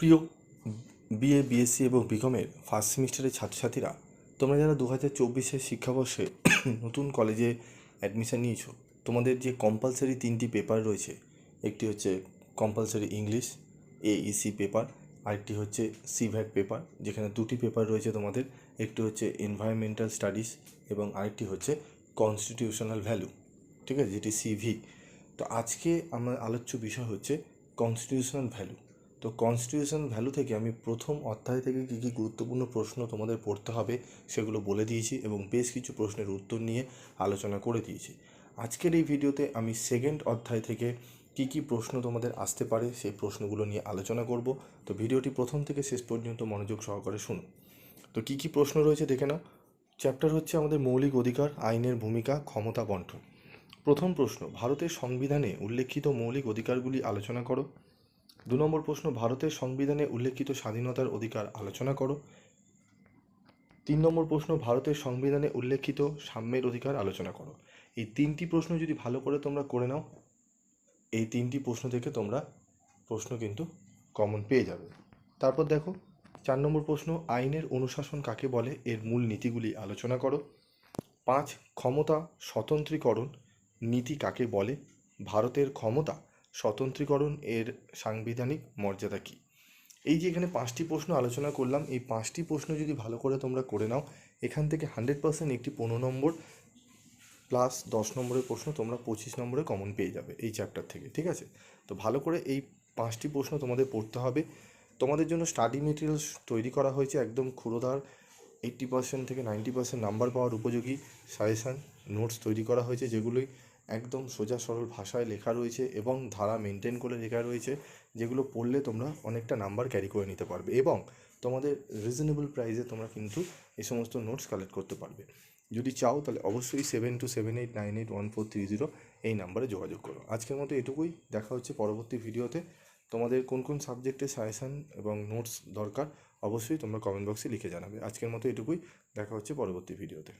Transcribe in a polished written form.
প্রিয় BA BSc এবং বিকমের first সেমিস্টারের ছাত্রছাত্রীরা, তোমরা যারা 2024 শিক্ষাবর্ষে নতুন কলেজে অ্যাডমিশান নিয়েছো, তোমাদের যে কম্পালসারি 3টি পেপার রয়েছে, একটি হচ্ছে কম্পালসারি ইংলিশ এইসি পেপার, আরেকটি হচ্ছে সিভ্যাট পেপার যেখানে 2টি পেপার রয়েছে তোমাদের, একটি হচ্ছে এনভায়রনমেন্টাল স্টাডিজ এবং আরেকটি হচ্ছে কনস্টিটিউশনাল ভ্যালু, ঠিক আছে, যেটি সিভি। তো আজকে আমার আলোচ্য বিষয় হচ্ছে কনস্টিটিউশনাল ভ্যালু। তো কনস্টিটিউশনাল ভ্যালু থেকে আমি প্রথম অধ্যায় থেকে কী কী গুরুত্বপূর্ণ প্রশ্ন তোমাদের পড়তে হবে সেগুলো বলে দিয়েছি এবং বেশ কিছু প্রশ্নের উত্তর নিয়ে আলোচনা করে দিয়েছি। আজকের এই ভিডিওতে আমি সেকেন্ড অধ্যায় থেকে কী কী প্রশ্ন তোমাদের আসতে পারে সেই প্রশ্নগুলো নিয়ে আলোচনা করব। তো ভিডিওটি প্রথম থেকে শেষ পর্যন্ত মনোযোগ সহকারে শুনো। তো কী কী প্রশ্ন রয়েছে দেখে নাও। চ্যাপ্টার হচ্ছে আমাদের মৌলিক অধিকার, আইনের ভূমিকা, ক্ষমতা বন্টন। প্রথম প্রশ্ন, ভারতের সংবিধানে উল্লেখিত মৌলিক অধিকারগুলি আলোচনা করো। 2 নম্বর প্রশ্ন, ভারতের সংবিধানে উল্লেখিত স্বাধীনতার অধিকার আলোচনা করো। 3 নম্বর প্রশ্ন, ভারতের সংবিধানে উল্লেখিত সাম্যের অধিকার আলোচনা করো। এই 3টি প্রশ্ন যদি ভালো করে তোমরা করে নাও, এই 3টি প্রশ্ন থেকে তোমরা প্রশ্ন কিন্তু কমন পেয়ে যাবে। তারপর দেখো 4 নম্বর প্রশ্ন, আইনের অনুশাসন কাকে বলে, এর মূল নীতিগুলি আলোচনা করো। 5, ক্ষমতা স্বতন্ত্রীকরণ নীতি কাকে বলে, ভারতের ক্ষমতা স্বতন্ত্রীকরণ এর সাংবিধানিক মর্যাদা কী। এই যে এখানে 5টি প্রশ্ন আলোচনা করলাম, এই 5টি প্রশ্ন যদি ভালো করে তোমরা করে নাও, এখান থেকে 100% একটি 15 নম্বর প্লাস 10 নম্বরের প্রশ্ন তোমরা 25 নম্বরে কমন পেয়ে যাবে এই চ্যাপ্টার থেকে, ঠিক আছে। তো ভালো করে এই 5টি প্রশ্ন তোমাদের পড়তে হবে। তোমাদের জন্য স্টাডি মেটেরিয়ালস তৈরি করা হয়েছে একদম ক্ষুরোদার 80% থেকে 90% নাম্বার পাওয়ার উপযোগী সাজেশান নোটস তৈরি করা হয়েছে, যেগুলোই একদম সোজা সরল ভাষায় লেখা রয়েছে এবং ধারা মেনটেন করে লেখা রয়েছে, যেগুলো পড়লে তোমরা অনেকটা নাম্বার ক্যারি করে নিতে পারবে এবং তোমাদের রিজনেবল প্রাইসে তোমরা কিন্তু এই সমস্ত নোটস কালেক্ট করতে পারবে। যদি চাও তাহলে অবশ্যই 7278981430 এই নাম্বারে যোগাযোগ করো। আজকের মতো এটুকুই, দেখা হচ্ছে পরবর্তী ভিডিওতে। তোমাদের কোন কোন সাবজেক্টে সাজেশান এবং নোটস দরকার অবশ্যই তোমরা কমেন্ট বক্সে লিখে জানাবে। আজকের মতো এটুকুই, দেখা হচ্ছে পরবর্তী ভিডিওতে।